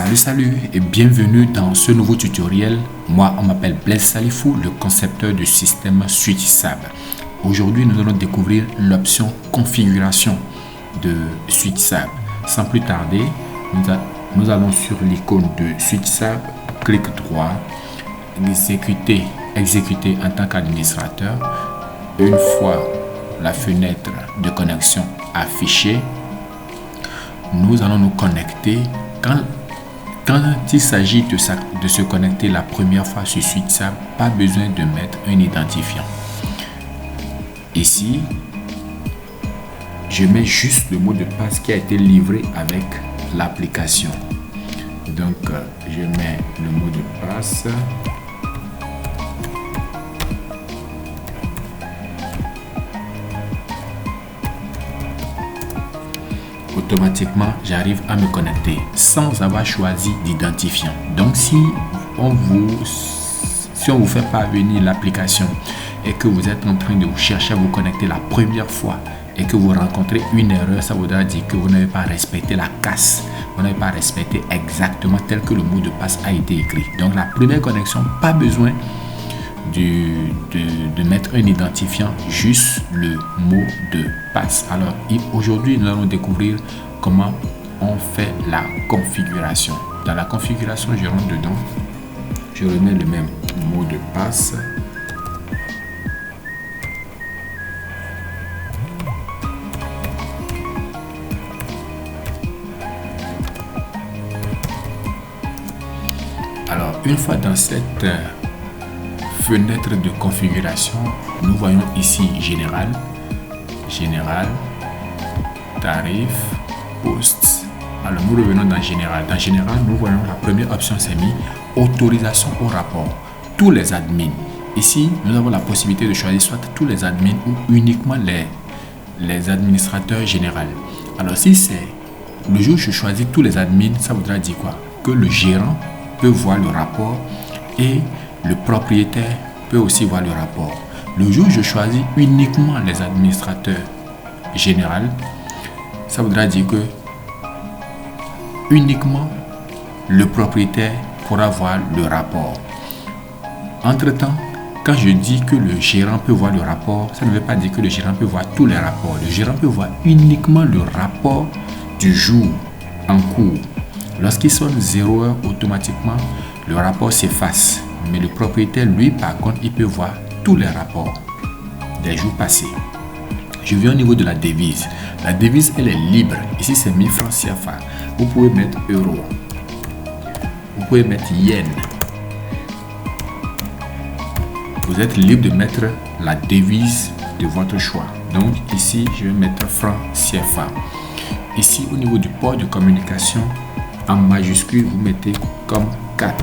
Salut et bienvenue dans ce nouveau tutoriel. Moi, on m'appelle Blaise Salifou, le concepteur du système SwitchSAB. Aujourd'hui, nous allons découvrir l'option configuration de SwitchSAB. Sans plus tarder, nous allons sur l'icône de SwitchSAB, clic droit, exécuter en tant qu'administrateur. Une fois la fenêtre de connexion affichée, nous allons nous connecter. Quand il s'agit de se connecter la première fois sur SwitchSAB, pas besoin de mettre un identifiant. Ici, je mets juste le mot de passe qui a été livré avec l'application. Donc, je mets le mot de passe. Automatiquement, j'arrive à me connecter sans avoir choisi d'identifiant. Donc, si on vous fait parvenir l'application et que vous êtes en train de chercher à vous connecter la première fois et que vous rencontrez une erreur, ça voudra dire que vous n'avez pas respecté la casse. Vous n'avez pas respecté exactement tel que le mot de passe a été écrit. Donc, la première connexion, pas besoin de mettre un identifiant, juste le mot de passe. Alors aujourd'hui nous allons découvrir comment on fait la configuration. Dans la configuration, je rentre dedans, je remets le même mot de passe. Alors une fois dans cette fenêtre de configuration, nous voyons ici général, tarif, post. Alors nous revenons dans général. Dans général, nous voyons la première option, c'est mis autorisation au rapport, tous les admins. Ici, nous avons la possibilité de choisir soit tous les admins ou uniquement les administrateurs généraux. Alors si c'est le jour où je choisis tous les admins, ça voudra dire quoi? Que le gérant peut voir le rapport et le propriétaire peut aussi voir le rapport. Le jour où je choisis uniquement les administrateurs généraux, ça voudra dire que uniquement le propriétaire pourra voir le rapport. Entre-temps, quand je dis que le gérant peut voir le rapport, ça ne veut pas dire que le gérant peut voir tous les rapports. Le gérant peut voir uniquement le rapport du jour en cours. Lorsqu'il sonne 0 heure, automatiquement, le rapport s'efface. Mais le propriétaire, lui, par contre, il peut voir tous les rapports des jours passés. Je viens au niveau de la devise. La devise, elle est libre. Ici, c'est 1000 francs CFA. Vous pouvez mettre euro. Vous pouvez mettre yen. Vous êtes libre de mettre la devise de votre choix. Donc, ici, je vais mettre francs CFA. Ici, au niveau du port de communication, en majuscule, vous mettez comme 4.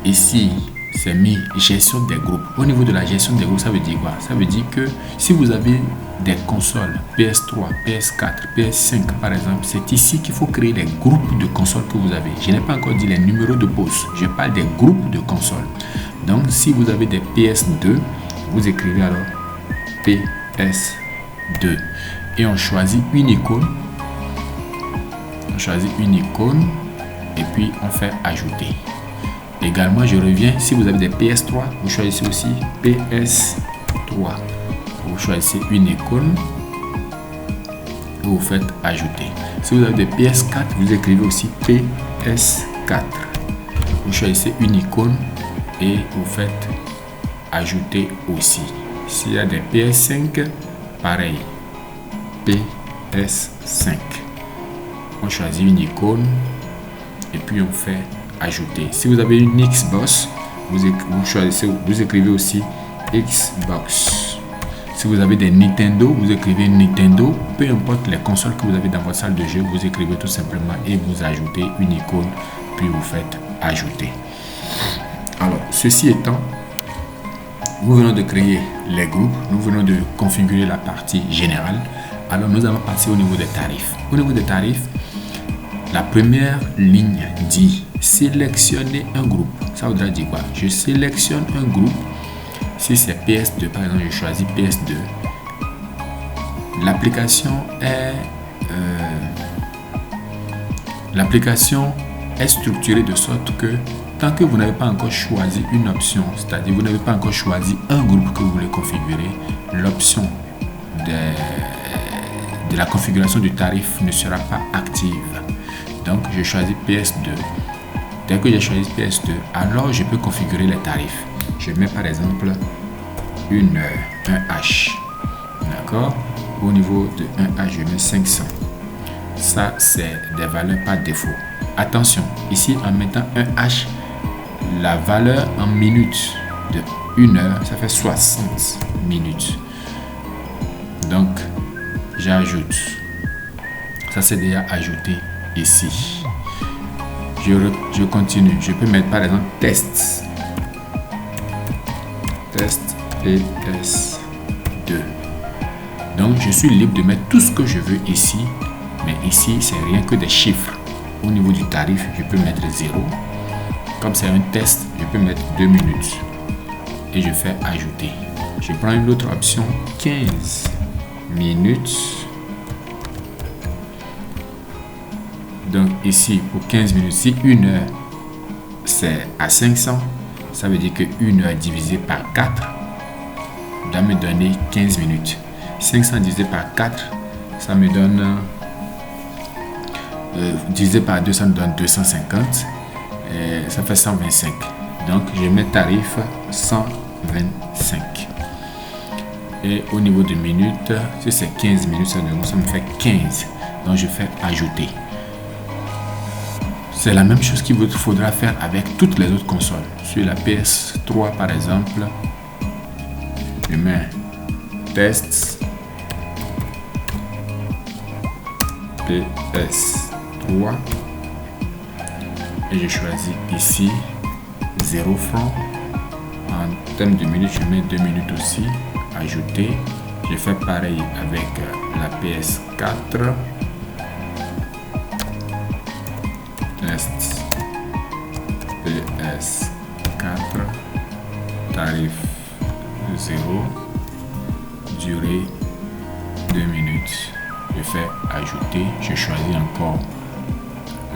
Ici, c'est mis gestion des groupes. Au niveau de la gestion des groupes, ça veut dire quoi? Ça veut dire que si vous avez des consoles PS3, PS4, PS5 par exemple, c'est ici qu'il faut créer les groupes de consoles que vous avez. Je n'ai pas encore dit les numéros de pause. Je parle des groupes de consoles. Donc, si vous avez des PS2, vous écrivez alors PS2. Et on choisit une icône. On choisit une icône et puis on fait ajouter. Également, je reviens, si vous avez des PS3, vous choisissez aussi PS3. Vous choisissez une icône et vous faites ajouter. Si vous avez des PS4, vous écrivez aussi PS4. Vous choisissez une icône et vous faites ajouter aussi. S'il y a des PS5, pareil, PS5. On choisit une icône et puis on fait ajouter. Si vous avez une Xbox, vous écrivez aussi Xbox. Si vous avez des Nintendo, vous écrivez Nintendo. Peu importe les consoles que vous avez dans votre salle de jeu, vous écrivez tout simplement et vous ajoutez une icône, puis vous faites ajouter. Alors, ceci étant, nous venons de créer les groupes, nous venons de configurer la partie générale. Alors, nous allons passer au niveau des tarifs. Au niveau des tarifs, la première ligne dit sélectionner un groupe. Ça voudra dire quoi? Je sélectionne un groupe. Si c'est PS2, par exemple, je choisis PS2. L'application est L'application est structurée de sorte que tant que vous n'avez pas encore choisi une option, c'est-à-dire vous n'avez pas encore choisi un groupe que vous voulez configurer, l'option de la configuration du tarif ne sera pas active. Donc je choisis PS2. Dès que j'ai choisi PS2, alors je peux configurer les tarifs. Je mets par exemple une heure, un H. D'accord? Au niveau de 1H, je mets 500. Ça, c'est des valeurs par défaut. Attention, ici en mettant un H, la valeur en minutes de 1 heure, ça fait 60 minutes. Donc, j'ajoute. Ça, c'est déjà ajouté ici. Je continue. Je peux mettre par exemple test. Test PS2. Donc, je suis libre de mettre tout ce que je veux ici. Mais ici, c'est rien que des chiffres. Au niveau du tarif, je peux mettre 0. Comme c'est un test, je peux mettre 2 minutes. Et je fais ajouter. Je prends une autre option, 15 minutes. Donc ici, pour 15 minutes, si 1 heure, c'est à 500, ça veut dire que 1 heure divisé par 4 doit me donner 15 minutes. 500 divisé par 4, ça me donne... divisé par 2, ça me donne 250. Et ça fait 125. Donc, je mets tarif 125. Et au niveau de minutes, si c'est 15 minutes, ça me fait 15. Donc, je fais ajouter. C'est la même chose qu'il vous faudra faire avec toutes les autres consoles. Sur la PS3, par exemple, je mets test PS3 et je choisis ici 0 francs. En termes de minutes, je mets 2 minutes aussi. Ajouter. Je fais pareil avec la PS4. Test PS4. Tarif 0. Durée 2 minutes. Je fais ajouter. Je choisis encore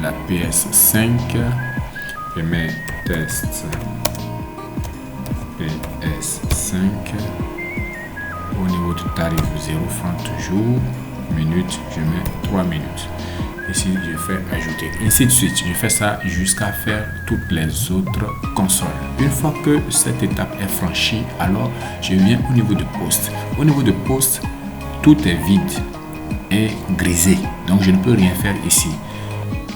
la PS5. Je mets test PS5. Au niveau du tarif 0 francs toujours. Minutes, je mets 3 minutes. Ici, je fais ajouter. Ainsi de suite. Je fais ça jusqu'à faire toutes les autres consoles. Une fois que cette étape est franchie, alors je viens au niveau de poste. Au niveau de poste, tout est vide et grisé. Donc, je ne peux rien faire ici.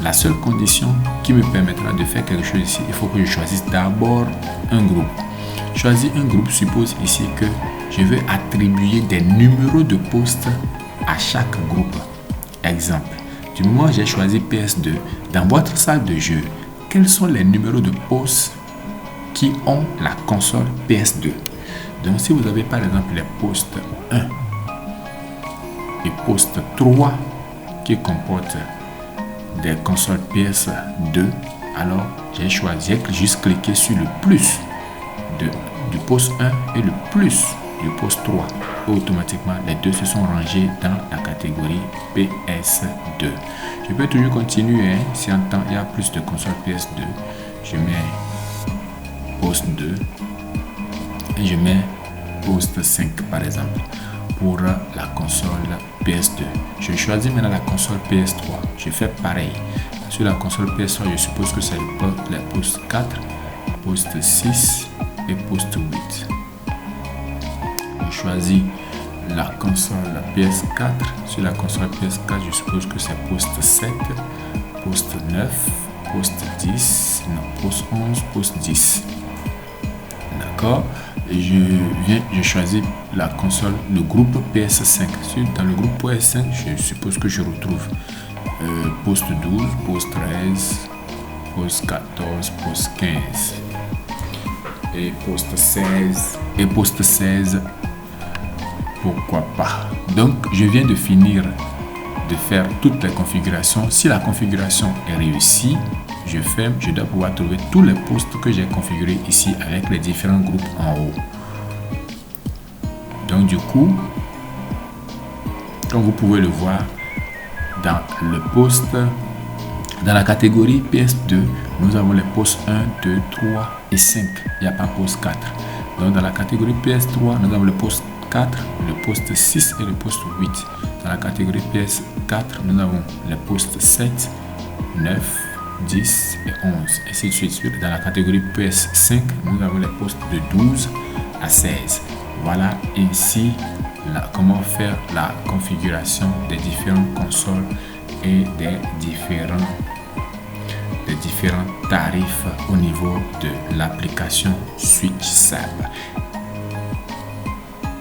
La seule condition qui me permettra de faire quelque chose ici, il faut que je choisisse d'abord un groupe. Choisir un groupe suppose ici que je veux attribuer des numéros de poste à chaque groupe. Exemple, du moment où j'ai choisi PS2, dans votre salle de jeu, quels sont les numéros de poste qui ont la console PS2? Donc, si vous avez par exemple les postes 1 et poste 3 qui comportent des consoles PS2, alors j'ai juste cliqué sur le plus du poste 1 et le plus du poste 3. Et automatiquement, les deux se sont rangés dans la catégorie PS2. Je peux toujours continuer. Hein. Si en temps il y a plus de consoles PS2, je mets poste 2 et je mets poste 5 par exemple pour la console PS2. Je choisis maintenant la console PS3. Je fais pareil. Sur la console PS3, je suppose que c'est les postes 4, poste 6 et poste 8. Je choisis la console PS4. Sur la console PS4, je suppose que c'est poste 7, poste 9, poste 10, non, poste 11, poste 10. D'accord? Et je choisis la console, le groupe PS5. Dans le groupe PS5, je suppose que je retrouve poste 12, poste 13, poste 14, poste 15 et poste 16 et poste 16. Pourquoi pas? Donc, je viens de finir de faire toutes les configurations. Si la configuration est réussie, je ferme. Je dois pouvoir trouver tous les postes que j'ai configurés ici avec les différents groupes en haut. Donc, du coup, comme vous pouvez le voir, dans le poste Dans la catégorie PS2, nous avons les postes 1, 2, 3 et 5. Il n'y a pas poste 4. Donc dans la catégorie PS3, nous avons le poste 4, le poste 6 et le poste 8. Dans la catégorie PS4, nous avons les postes 7, 9, 10 et 11, et ainsi de suite. Dans la catégorie PS5, nous avons les postes de 12 à 16. Voilà ainsi comment faire la configuration des différentes consoles et des différents tarifs au niveau de l'application SwitchSAB.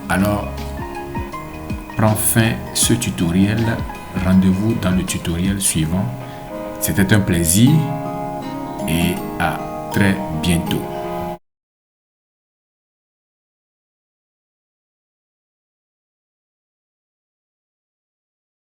Alors, prend fin ce tutoriel. Rendez-vous dans le tutoriel suivant. C'était un plaisir et à très bientôt.